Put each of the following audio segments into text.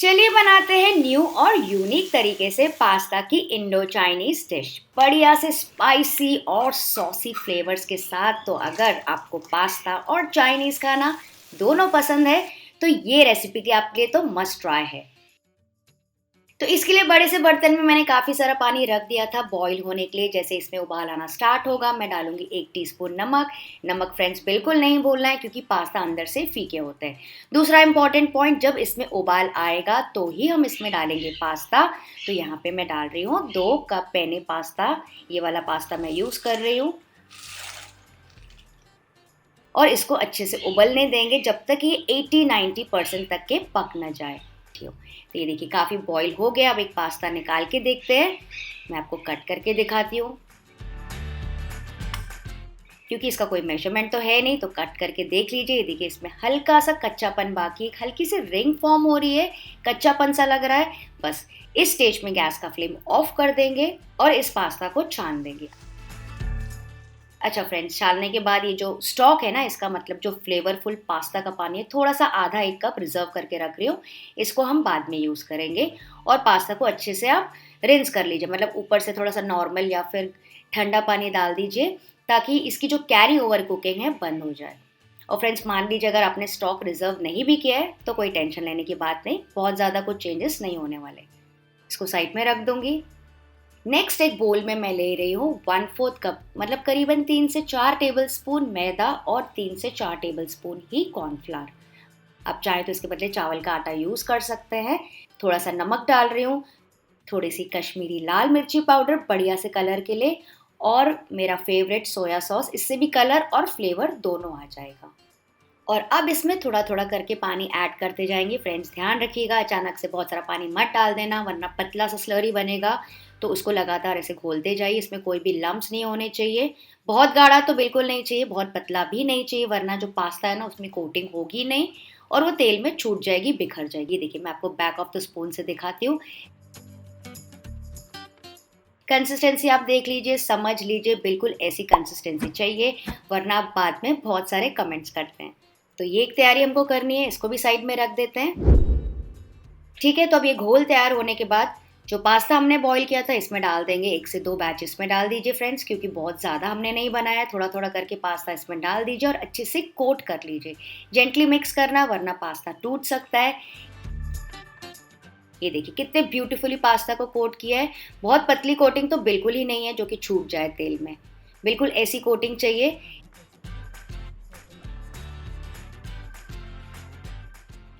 चलिए बनाते हैं न्यू और यूनिक तरीके से पास्ता की इंडो चाइनीज डिश बढ़िया से स्पाइसी और सॉसी फ्लेवर्स के साथ। तो अगर आपको पास्ता और चाइनीज खाना दोनों पसंद है तो ये रेसिपी की आपके लिए तो मस्ट ट्राई है। तो इसके लिए बड़े से बर्तन में मैंने काफ़ी सारा पानी रख दिया था बॉईल होने के लिए। जैसे इसमें उबाल आना स्टार्ट होगा मैं डालूंगी 1 टीस्पून नमक। नमक फ्रेंड्स बिल्कुल नहीं भूलना है क्योंकि पास्ता अंदर से फीके होते हैं। दूसरा इंपॉर्टेंट पॉइंट, जब इसमें उबाल आएगा तो ही हम इसमें डालेंगे पास्ता। तो यहाँ पे मैं डाल रही हूँ 2 कप पेने पास्ता। ये वाला पास्ता मैं यूज़ कर रही हूँ और इसको अच्छे से उबलने देंगे जब तक ये 80-90% तक के पक न जाए। तो ये देखिए काफ़ी बॉईल हो गया। अब एक पास्ता निकाल के देखते हैं। मैं आपको कट करके दिखाती हूँ क्योंकि इसका कोई मेजरमेंट तो है नहीं, तो कट करके देख लीजिए। ये देखिए इसमें हल्का सा कच्चापन बाकी, एक हल्की सी रिंग फॉर्म हो रही है, कच्चापन सा लग रहा है। बस इस स्टेज में गैस का फ्लेम ऑफ कर देंगे और इस पास्ता को छान देंगे। अच्छा फ्रेंड्स, छानने के बाद ये जो स्टॉक है ना, इसका मतलब जो फ्लेवरफुल पास्ता का पानी है, थोड़ा सा आधा 1 कप रिजर्व करके रख रही हूँ। इसको हम बाद में यूज़ करेंगे। और पास्ता को अच्छे से आप रिंस कर लीजिए, मतलब ऊपर से थोड़ा सा नॉर्मल या फिर ठंडा पानी डाल दीजिए ताकि इसकी जो कैरी ओवर कुकिंग है बंद हो जाए। और फ्रेंड्स मान लीजिए अगर आपने स्टॉक रिजर्व नहीं भी किया है तो कोई टेंशन लेने की बात नहीं, बहुत ज़्यादा कुछ चेंजेस नहीं होने वाले। इसको साइड में रख दूंगी। नेक्स्ट एक बोल में मैं ले रही हूँ 1/4 कप, मतलब करीबन 3 से 4 टेबल स्पून मैदा और 3 से 4 टेबल स्पून ही कॉर्नफ्लावर। आप चाहे तो इसके बदले चावल का आटा यूज़ कर सकते हैं। थोड़ा सा नमक डाल रही हूँ, थोड़ी सी कश्मीरी लाल मिर्ची पाउडर बढ़िया से कलर के लिए, और मेरा फेवरेट सोया सॉस, इससे भी कलर और फ्लेवर दोनों आ जाएगा। और अब इसमें थोड़ा थोड़ा करके पानी ऐड करते जाएंगे। फ्रेंड्स ध्यान रखिएगा, अचानक से बहुत सारा पानी मत डाल देना वरना पतला सा स्लरी बनेगा। तो उसको लगातार ऐसे घोलते जाइए, इसमें कोई भी लम्प्स नहीं होने चाहिए। बहुत गाढ़ा तो बिल्कुल नहीं चाहिए, बहुत पतला भी नहीं चाहिए, वरना जो पास्ता है ना उसमें कोटिंग होगी नहीं और वो तेल में छूट जाएगी, बिखर जाएगी। देखिए मैं आपको बैक ऑफ द स्पून से दिखाती हूँ। कंसिस्टेंसी आप देख लीजिए, समझ लीजिए, बिल्कुल ऐसी कंसिस्टेंसी चाहिए वरना आप बाद में बहुत सारे कमेंट्स करते हैं। तो ये एक तैयारी हमको करनी है, इसको भी साइड में रख देते हैं। ठीक है, तो अब ये घोल तैयार होने के बाद जो पास्ता हमने बॉईल किया था इसमें डाल देंगे। 1 से 2 बैचेस में डाल दीजिए फ्रेंड्स, क्योंकि बहुत ज़्यादा हमने नहीं बनाया है। थोड़ा थोड़ा करके पास्ता इसमें डाल दीजिए और अच्छे से कोट कर लीजिए। जेंटली मिक्स करना वरना पास्ता टूट सकता है। ये देखिए कितने ब्यूटीफुली पास्ता को कोट किया है। बहुत पतली कोटिंग तो बिल्कुल ही नहीं है जो कि छूट जाए तेल में, बिल्कुल ऐसी कोटिंग चाहिए।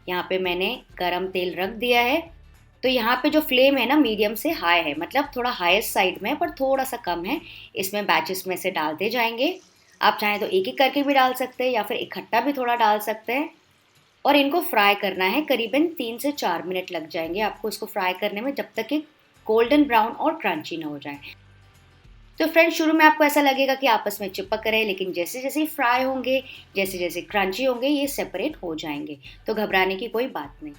यहाँ पे मैंने गरम तेल रख दिया है। तो यहाँ पे जो फ्लेम है ना मीडियम से हाई है, मतलब थोड़ा हाईएस्ट साइड में पर थोड़ा सा कम है। इसमें बैचेस में से डालते जाएंगे। आप चाहें तो एक एक करके भी डाल सकते हैं या फिर इकट्ठा भी थोड़ा डाल सकते हैं। और इनको फ्राई करना है, करीबन 3 से 4 मिनट लग जाएंगे आपको इसको फ्राई करने में, जब तक कि गोल्डन ब्राउन और क्रंची ना हो जाए। तो फ्रेंड्स शुरू में आपको ऐसा लगेगा कि आपस में चिपक रहे हैं, लेकिन जैसे जैसे फ्राई होंगे, जैसे जैसे क्रंची होंगे, ये सेपरेट हो जाएंगे। तो घबराने की कोई बात नहीं।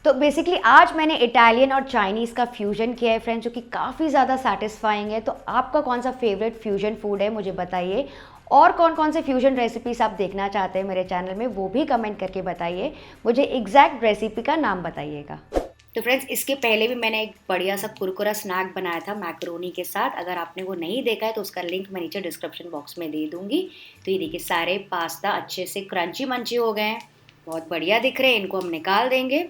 तो बेसिकली आज मैंने इटालियन और चाइनीज़ का फ्यूजन किया है फ्रेंड्स, जो कि काफ़ी ज़्यादा सेटिस्फाइंग है। तो आपका कौन सा फेवरेट फ्यूजन फूड है मुझे बताइए, और कौन कौन से फ्यूजन रेसिपीज आप देखना चाहते हैं मेरे चैनल में वो भी कमेंट करके बताइए। मुझे एग्जैक्ट रेसिपी का नाम बताइएगा। तो फ्रेंड्स इसके पहले भी मैंने एक बढ़िया सा कुरकुरा स्नैक बनाया था मैकरोनी के साथ। अगर आपने वो नहीं देखा है तो उसका लिंक मैं नीचे डिस्क्रिप्शन बॉक्स में दे दूंगी। तो ये देखिए सारे पास्ता अच्छे से क्रंची मंची हो गए हैं, बहुत बढ़िया दिख रहे हैं। इनको हम निकाल देंगे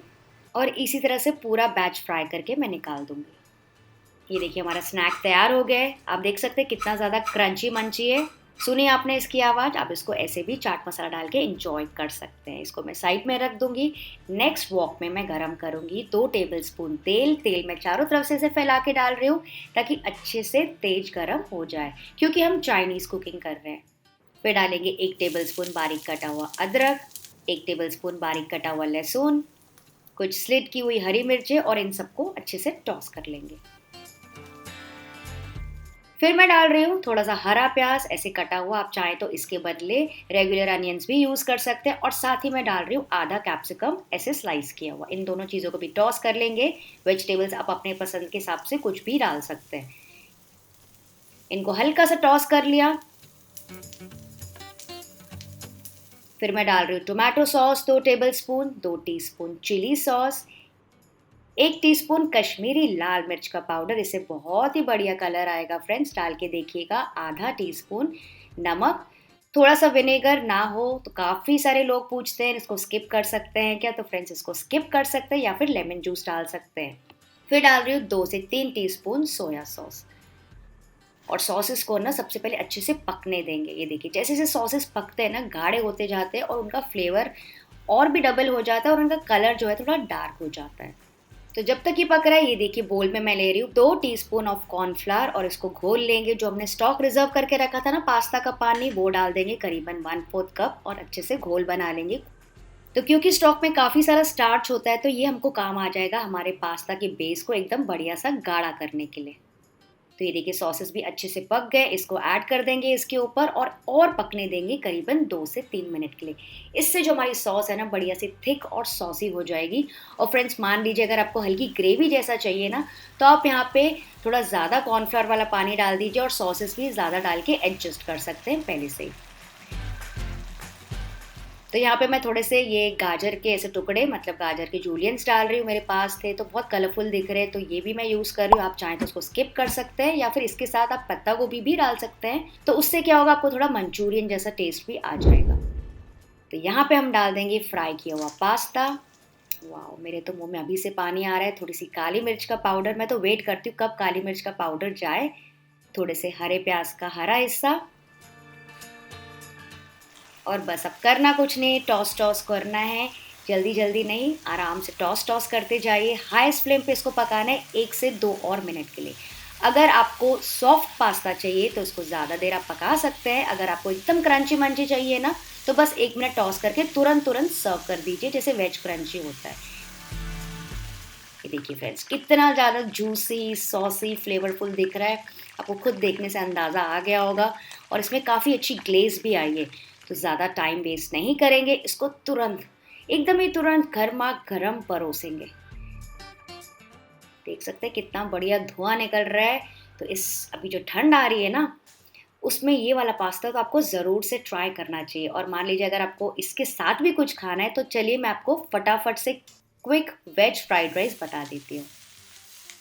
और इसी तरह से पूरा बैच फ्राई करके मैं निकाल दूंगी। ये देखिए हमारा स्नैक तैयार हो गया है। आप देख सकते हैं कितना ज़्यादा क्रंची मंची है। सुनिए आपने इसकी आवाज़। आप इसको ऐसे भी चाट मसाला डाल के इंजॉय कर सकते हैं। इसको मैं साइड में रख दूंगी। नेक्स्ट वॉक में मैं गरम करूंगी 2 टेबल स्पून तेल। तेल मैं चारों तरफ से इसे फैला के डाल रही हूँ ताकि अच्छे से तेज गरम हो जाए, क्योंकि हम चाइनीज़ कुकिंग कर रहे हैं। फिर डालेंगे 1 टेबल स्पून बारीक कटा हुआ अदरक, 1 टेबल स्पून बारीक कटा हुआ लहसुन, कुछ स्लिट की हुई हरी मिर्चें, और इन सबको अच्छे से टॉस कर लेंगे। फिर मैं डाल रही हूँ थोड़ा सा हरा प्याज ऐसे कटा हुआ। आप चाहें तो इसके बदले रेगुलर अनियंस भी यूज़ कर सकते हैं। और साथ ही मैं डाल रही हूँ आधा कैप्सिकम ऐसे स्लाइस किया हुआ। इन दोनों चीज़ों को भी टॉस कर लेंगे। वेजिटेबल्स आप अपने पसंद के हिसाब से कुछ भी डाल सकते हैं। इनको हल्का सा टॉस कर लिया। फिर मैं डाल रही हूँ tomato sauce 2 table spoon, 2 teaspoon chilli sauce, 1 teaspoon Kashmiri लाल मिर्च का पाउडर, इससे बहुत ही बढ़िया कलर आएगा फ्रेंड्स, डाल के देखिएगा। आधा टीस्पून नमक, थोड़ा सा विनेगर ना हो तो काफ़ी सारे लोग पूछते हैं इसको स्किप कर सकते हैं क्या, तो फ्रेंड्स इसको स्किप कर सकते हैं या फिर लेमन जूस डाल सकते हैं। फिर डाल रही हूँ 2 से 3 टीस्पून सोया सॉस, और सॉसेस को ना सबसे पहले अच्छे से पकने देंगे। ये देखिए जैसे जैसे सॉसेस पकते हैं ना, गाढ़े होते जाते हैं और उनका फ्लेवर और भी डबल हो जाता है और उनका कलर जो है थोड़ा डार्क हो जाता है। तो जब तक ये पक रहा है, ये देखिए बोल में मैं ले रही हूँ 2 टीस्पून ऑफ कॉर्नफ्लावर और इसको घोल लेंगे। जो हमने स्टॉक रिजर्व करके रखा था ना पास्ता का पानी, वो डाल देंगे करीबन 1/4 कप और अच्छे से घोल बना लेंगे। तो क्योंकि स्टॉक में काफ़ी सारा स्टार्च होता है, तो ये हमको काम आ जाएगा हमारे पास्ता के बेस को एकदम बढ़िया सा गाढ़ा करने के लिए। तो ये देखिए सॉसेस भी अच्छे से पक गए, इसको ऐड कर देंगे इसके ऊपर और पकने देंगे करीबन 2 से 3 मिनट के लिए। इससे जो हमारी सॉस है ना बढ़िया सी थिक और सॉसी हो जाएगी। और फ्रेंड्स मान लीजिए अगर आपको हल्की ग्रेवी जैसा चाहिए ना, तो आप यहाँ पे थोड़ा ज़्यादा कॉर्नफ्लावर वाला पानी डाल दीजिए और सॉसेस भी ज़्यादा डाल के एडजस्ट कर सकते हैं पहले से ही। तो यहाँ पे मैं थोड़े से ये गाजर के ऐसे टुकड़े, मतलब गाजर के जूलियंस डाल रही हूँ, मेरे पास थे तो बहुत कलरफुल दिख रहे हैं, तो ये भी मैं यूज़ कर रही हूँ। आप चाहें तो उसको स्किप कर सकते हैं या फिर इसके साथ आप पत्ता गोभी भी डाल सकते हैं, तो उससे क्या होगा आपको थोड़ा मंचूरियन जैसा टेस्ट भी आ जाएगा। तो यहाँ पे हम डाल देंगे फ्राई किया हुआ पास्ता। वाह, मेरे तो मुंह में अभी से पानी आ रहा है। थोड़ी सी काली मिर्च का पाउडर, मैं तो वेट करती हूँ कब काली मिर्च का पाउडर जाए। थोड़े से हरे प्याज का हरा हिस्सा, और बस अब करना कुछ नहीं, टॉस टॉस करना है। जल्दी जल्दी नहीं, आराम से टॉस टॉस करते जाइए। हाईएस्ट फ्लेम पे इसको पकाना है 1 से 2 और मिनट के लिए। अगर आपको सॉफ्ट पास्ता चाहिए तो उसको ज़्यादा देर आप पका सकते हैं। अगर आपको एकदम क्रंची मंची चाहिए ना, तो बस 1 मिनट टॉस करके तुरंत तुरंत सर्व कर दीजिए, जैसे वेज क्रंची होता है। ये देखिए फ्रेंड्स कितना ज़्यादा जूसी सॉसी फ्लेवरफुल दिख रहा है, आपको खुद देखने से अंदाज़ा आ गया होगा। और इसमें काफ़ी अच्छी ग्लेज भी आई है। तो ज़्यादा टाइम वेस्ट नहीं करेंगे, इसको तुरंत एकदम ही तुरंत गर्मा गर्म परोसेंगे। देख सकते हैं कितना बढ़िया धुआं निकल रहा है। तो इस अभी जो ठंड आ रही है ना, उसमें ये वाला पास्ता तो आपको ज़रूर से ट्राई करना चाहिए। और मान लीजिए अगर आपको इसके साथ भी कुछ खाना है, तो चलिए मैं आपको फटाफट से क्विक वेज फ्राइड राइस बता देती हूँ।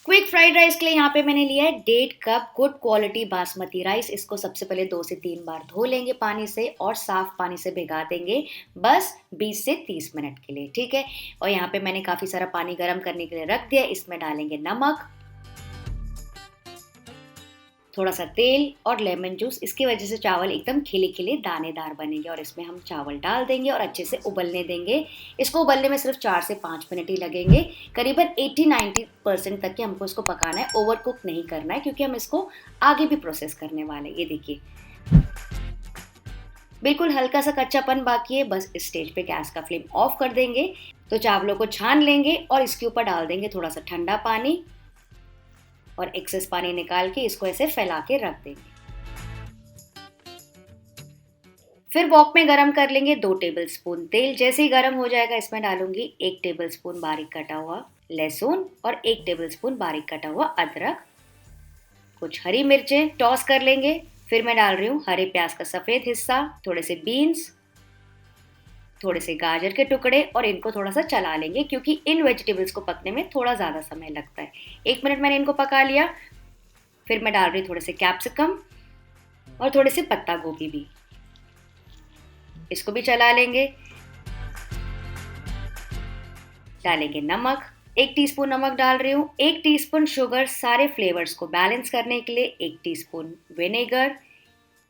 क्विक फ्राइड राइस के लिए यहाँ पे मैंने लिया है 1.5 cup good quality basmati rice. इसको सबसे पहले 2 से 3 बार धो लेंगे पानी से और साफ पानी से भिगा देंगे बस 20 से 30 मिनट के लिए, ठीक है। और यहाँ पे मैंने काफ़ी सारा पानी गर्म करने के लिए रख दिया। इसमें डालेंगे नमक, थोड़ा सा तेल और लेमन जूस। इसकी वजह से चावल एकदम खिले खिले दानेदार बनेंगे। और इसमें हम चावल डाल देंगे और अच्छे से उबलने देंगे। इसको उबलने में सिर्फ 4 से 5 मिनट ही लगेंगे। करीबन 80-90% तक के हमको इसको पकाना है, ओवर कुक नहीं करना है, क्योंकि हम इसको आगे भी प्रोसेस करने वाले हैं। ये देखिए बिल्कुल हल्का सा कच्चापन बाकी है, बस इस स्टेज पे गैस का फ्लेम ऑफ कर देंगे। तो चावलों को छान लेंगे और इसके ऊपर डाल देंगे थोड़ा सा ठंडा पानी और एक्सेस पानी निकाल के इसको ऐसे फैला के रख देंगे। फिर वॉक में गरम कर लेंगे 2 टेबलस्पून तेल। जैसे ही गरम हो जाएगा, इसमें डालूंगी 1 टेबलस्पून बारीक कटा हुआ लहसुन और 1 टेबलस्पून बारीक कटा हुआ अदरक, कुछ हरी मिर्चें टॉस कर लेंगे। फिर मैं डाल रही हूँ हरे प्याज का सफ़ेद हिस्सा, थोड़े से बीन्स, थोड़े से गाजर के टुकड़े, और इनको थोड़ा सा चला लेंगे क्योंकि इन वेजिटेबल्स को पकने में थोड़ा ज़्यादा समय लगता है। 1 मिनट मैंने इनको पका लिया। फिर मैं डाल रही हूँ थोड़े से कैप्सिकम और थोड़े से पत्ता गोभी भी, इसको भी चला लेंगे। डालेंगे नमक, 1 टीस्पून नमक डाल रही हूँ, 1 टीस्पून शुगर सारे फ्लेवर्स को बैलेंस करने के लिए, 1 टीस्पून विनेगर,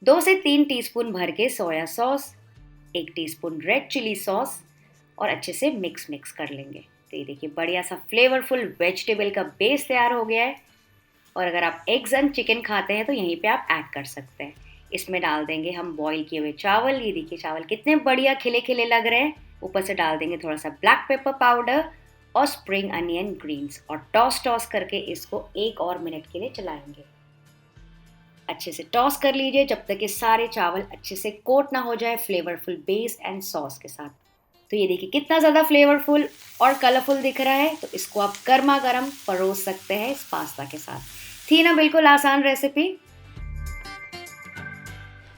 2 से 3 टीस्पून भर के soya sauce, 1 teaspoon red chilli sauce, और अच्छे से मिक्स कर लेंगे। तो ये देखिए बढ़िया सा फ्लेवरफुल वेजिटेबल का बेस तैयार हो गया है। और अगर आप एग्स एंड चिकन खाते हैं तो यहीं पे आप ऐड कर सकते हैं। इसमें डाल देंगे हम बॉईल किए हुए चावल। ये देखिए चावल कितने बढ़िया खिले खिले लग रहे हैं। ऊपर से डाल देंगे थोड़ा सा ब्लैक पेपर पाउडर और स्प्रिंग अनियन ग्रीन्स, और टॉस करके इसको 1 और मिनट के लिए चलाएंगे। अच्छे से टॉस कर लीजिए जब तक ये सारे चावल अच्छे से कोट ना हो जाए फ्लेवरफुल बेस एंड सॉस के साथ। तो ये देखिए कितना ज़्यादा फ्लेवरफुल और कलरफुल दिख रहा है। तो इसको आप गर्मा गर्म परोस सकते हैं इस पास्ता के साथ। थी ना बिल्कुल आसान रेसिपी।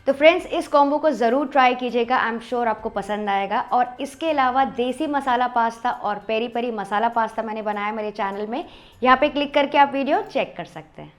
तो फ्रेंड्स इस कॉम्बो को ज़रूर ट्राई कीजिएगा, आई एम श्योर आपको पसंद आएगा। और इसके अलावा देसी मसाला पास्ता और पेरी पेरी मसाला पास्ता मैंने बनाया मेरे चैनल में, यहाँ पे क्लिक करके आप वीडियो चेक कर सकते हैं।